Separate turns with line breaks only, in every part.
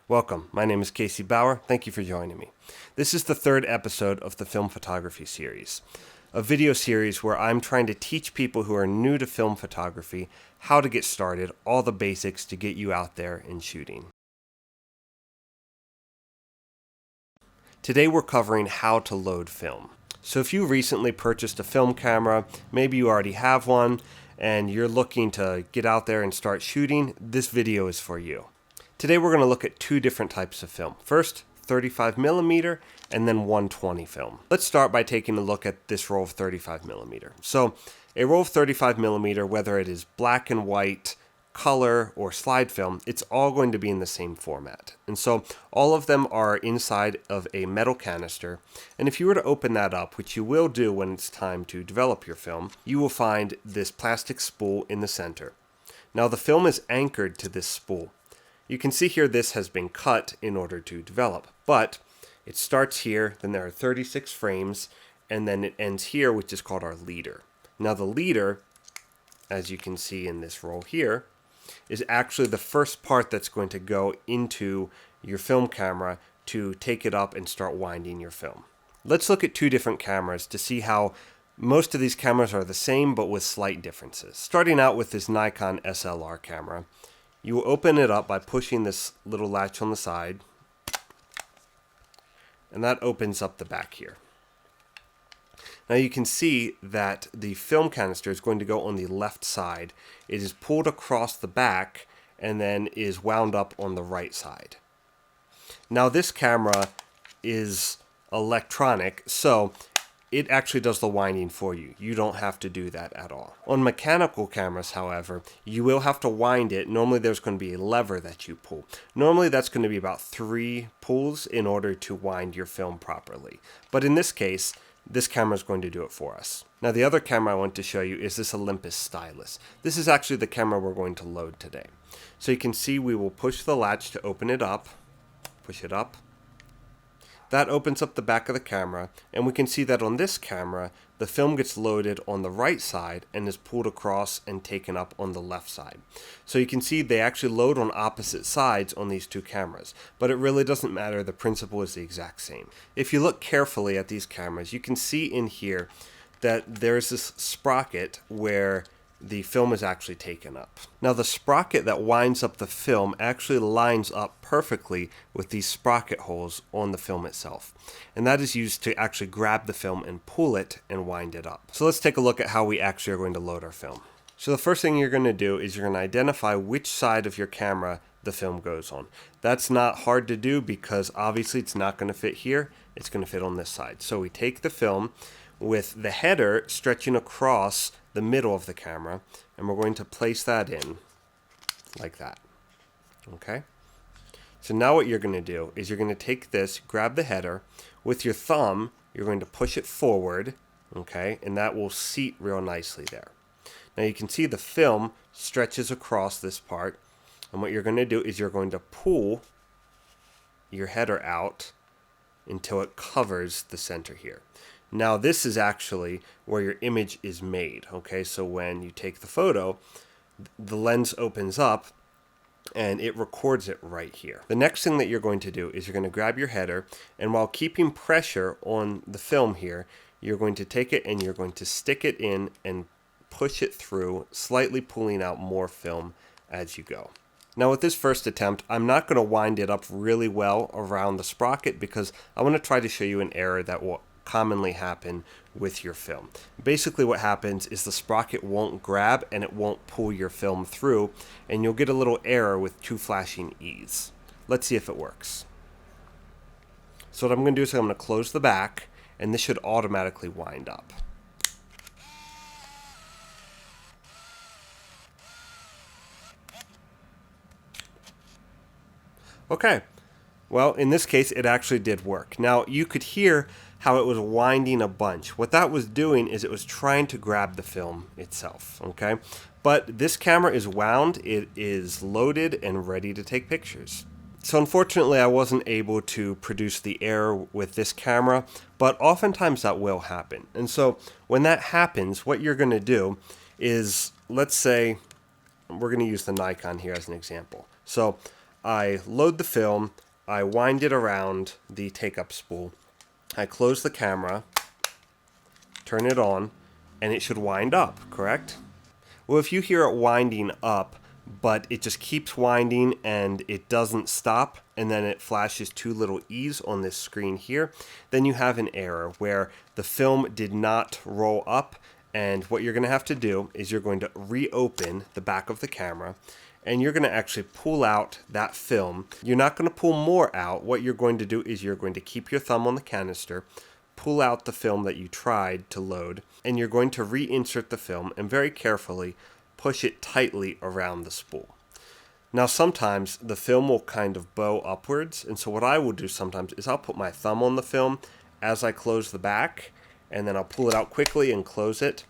Welcome, my name is Casey Bauer. Thank you for joining me. This is the third episode of the film photography series, a video series where I'm trying to teach people who are new to film photography how to get started, all the basics to get you out there and shooting. Today we're covering how to load film. So if you recently purchased a film camera, maybe you already have one, and you're looking to get out there and start shooting, this video is for you. Today we're going to look at two different types of film. First, 35mm and then 120 film. Let's start by taking a look at this roll of 35mm. So a roll of 35mm, whether it is black and white, color, or slide film, it's all going to be in the same format. And so all of them are inside of a metal canister. And if you were to open that up, which you will do when it's time to develop your film, you will find this plastic spool in the center. Now the film is anchored to this spool. You can see here this has been cut in order to develop, but it starts here, then there are 36 frames, and then it ends here, which is called our leader. Now the leader, as you can see in this roll here, is actually the first part that's going to go into your film camera to take it up and start winding your film. Let's look at two different cameras to see how most of these cameras are the same but with slight differences. Starting out with this Nikon SLR camera, you will open it up by pushing this little latch on the side, and that opens up the back here. Now you can see that the film canister is going to go on the left side. It is pulled across the back and then is wound up on the right side. Now this camera is electronic, so it actually does the winding for you. You don't have to do that at all. On mechanical cameras, however, you will have to wind it. Normally there's going to be a lever that you pull. Normally that's going to be about 3 pulls in order to wind your film properly. But in this case, this camera is going to do it for us. Now the other camera I want to show you is this Olympus Stylus. This is actually the camera we're going to load today. So you can see we will push the latch to open it up. Push it up. That opens up the back of the camera, and we can see that on this camera, the film gets loaded on the right side and is pulled across and taken up on the left side. So you can see they actually load on opposite sides on these two cameras, but it really doesn't matter. The principle is the exact same. If you look carefully at these cameras, you can see in here that there's this sprocket where the film is actually taken up. Now the sprocket that winds up the film actually lines up perfectly with these sprocket holes on the film itself. And that is used to actually grab the film and pull it and wind it up. So let's take a look at how we actually are going to load our film. So the first thing you're going to do is you're going to identify which side of your camera the film goes on. That's not hard to do because obviously it's not going to fit here. It's going to fit on this side. So we take the film with the header stretching across the middle of the camera, and we're going to place that in like that. Okay? So now what you're going to do is you're going to take this, grab the header, with your thumb, you're going to push it forward, okay, and that will seat real nicely there. Now you can see the film stretches across this part, and what you're going to do is you're going to pull your header out until it covers the center here. Now this is actually where your image is made, okay? So when you take the photo, the lens opens up and it records it right here. The next thing that you're going to do is you're going to grab your header, and while keeping pressure on the film here, you're going to take it and you're going to stick it in and push it through, slightly pulling out more film as you go. Now with this first attempt, I'm not going to wind it up really well around the sprocket because I want to try to show you an error that will commonly happen with your film. Basically what happens is the sprocket won't grab and it won't pull your film through, and you'll get a little error with two flashing E's. Let's see if it works. So what I'm going to do is I'm going to close the back, and this should automatically wind up. Okay, well in this case it actually did work. Now you could hear how it was winding a bunch. What that was doing is it was trying to grab the film itself, okay? But this camera is wound, it is loaded and ready to take pictures. So unfortunately I wasn't able to produce the error with this camera, but oftentimes that will happen. And so when that happens, what you're going to do is, let's say, we're going to use the Nikon here as an example. So I load the film, I wind it around the take-up spool, I close the camera, turn it on, and it should wind up, correct? Well, if you hear it winding up, but it just keeps winding and it doesn't stop, and then it flashes two little E's on this screen here, then you have an error where the film did not roll up, and what you're going to have to do is you're going to reopen the back of the camera, and you're going to actually pull out that film. You're not going to pull more out. What you're going to do is you're going to keep your thumb on the canister, pull out the film that you tried to load, and you're going to reinsert the film and very carefully push it tightly around the spool. Now sometimes the film will kind of bow upwards, and so what I will do sometimes is I'll put my thumb on the film as I close the back, and then I'll pull it out quickly and close it,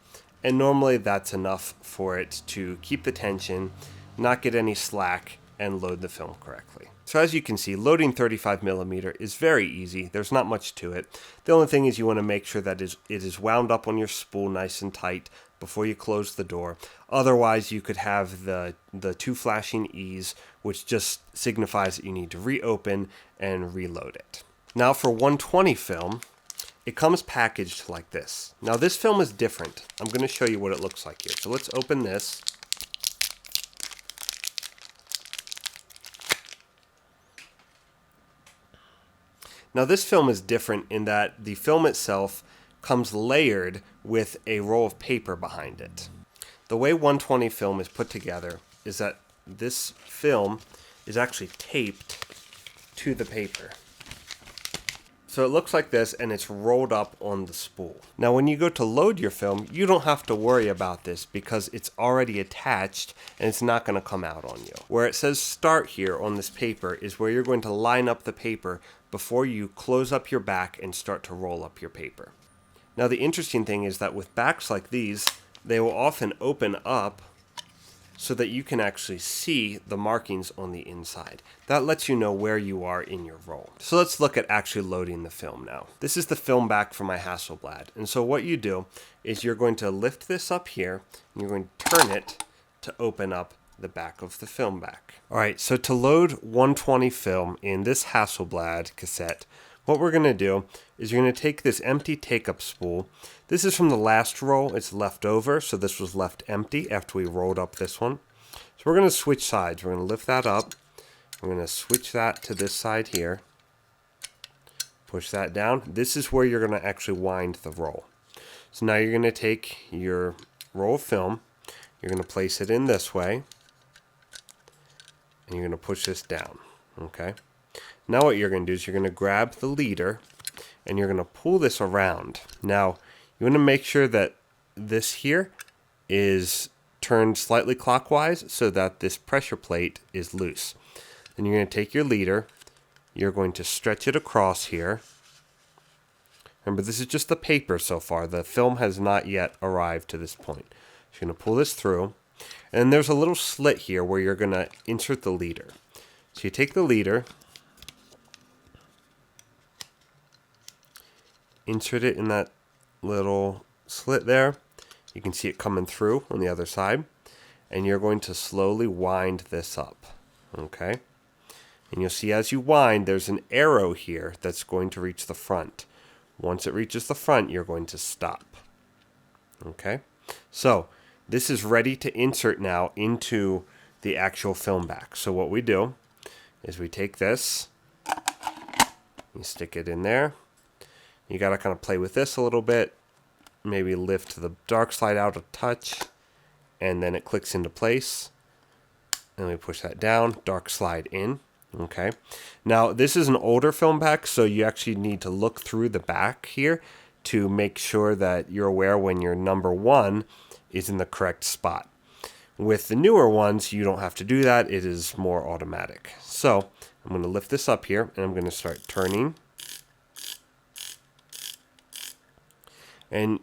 and normally that's enough for it to keep the tension, not get any slack, and load the film correctly. So as you can see, loading 35mm is very easy. There's not much to it. The only thing is you want to make sure that it is wound up on your spool nice and tight before you close the door. Otherwise, you could have the two flashing E's, which just signifies that you need to reopen and reload it. Now for 120 film, it comes packaged like this. Now this film is different. I'm going to show you what it looks like here. So let's open this. Now this film is different in that the film itself comes layered with a roll of paper behind it. The way 120 film is put together is that this film is actually taped to the paper. So it looks like this, and it's rolled up on the spool. Now when you go to load your film, you don't have to worry about this because it's already attached and it's not going to come out on you. Where it says start here on this paper is where you're going to line up the paper before you close up your back and start to roll up your paper. Now the interesting thing is that with backs like these, they will often open up so that you can actually see the markings on the inside. That lets you know where you are in your roll. So let's look at actually loading the film now. This is the film back for my Hasselblad. And so what you do is you're going to lift this up here, and you're going to turn it to open up the back of the film back. Alright, so to load 120 film in this Hasselblad cassette, what we're going to do is you're going to take this empty take-up spool. This is from the last roll. It's left over, so this was left empty after we rolled up this one. So we're going to switch sides. We're going to lift that up. We're going to switch that to this side here. Push that down. This is where you're going to actually wind the roll. So now you're going to take your roll of film. You're going to place it in this way. And you're going to push this down. Okay. Now what you're going to do is you're going to grab the leader and you're going to pull this around. Now you want to make sure that this here is turned slightly clockwise so that this pressure plate is loose. Then you're going to take your leader, you're going to stretch it across here. Remember, this is just the paper so far. The film has not yet arrived to this point. So you're going to pull this through, and there's a little slit here where you're going to insert the leader. So you take the leader, insert it in that little slit there. You can see it coming through on the other side. And you're going to slowly wind this up. Okay? And you'll see as you wind, there's an arrow here that's going to reach the front. Once it reaches the front, you're going to stop. Okay? So, this is ready to insert now into the actual film back. So what we do is we take this, you stick it in there. You got to kind of play with this a little bit, maybe lift the dark slide out a touch, and then it clicks into place. And we push that down, dark slide in. Okay. Now, this is an older film back, so you actually need to look through the back here to make sure that you're aware when your number 1 is in the correct spot. With the newer ones, you don't have to do that. It is more automatic. So, I'm going to lift this up here, and I'm going to start turning. And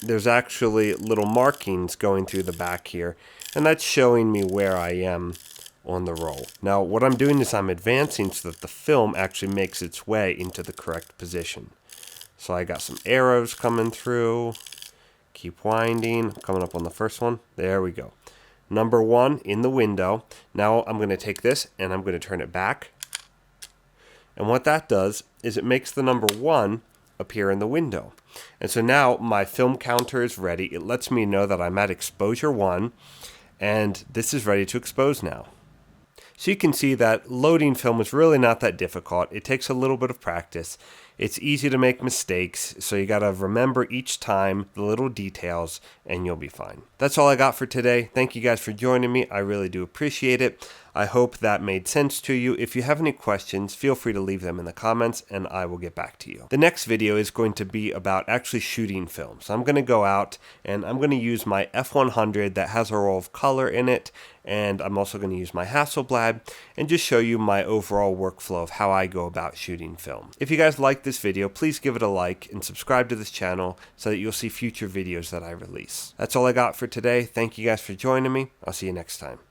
there's actually little markings going through the back here, and that's showing me where I am on the roll. Now what I'm doing is I'm advancing so that the film actually makes its way into the correct position. So I got some arrows coming through, keep winding, coming up on the first one, there we go. number 1 in the window. Now I'm going to take this and I'm going to turn it back. And what that does is it makes the number 1 appear in the window. And so now my film counter is ready. It lets me know that I'm at exposure 1, and this is ready to expose now. So you can see that loading film is really not that difficult. It takes a little bit of practice. It's easy to make mistakes, so you gotta remember each time the little details and you'll be fine. That's all I got for today. Thank you guys for joining me. I really do appreciate it. I hope that made sense to you. If you have any questions, feel free to leave them in the comments and I will get back to you. The next video is going to be about actually shooting film. So I'm going to go out and I'm going to use my F100 that has a roll of color in it, and I'm also going to use my Hasselblad and just show you my overall workflow of how I go about shooting film. If you guys like this video, please give it a like and subscribe to this channel so that you'll see future videos that I release. That's all I got for today. Thank you guys for joining me. I'll see you next time.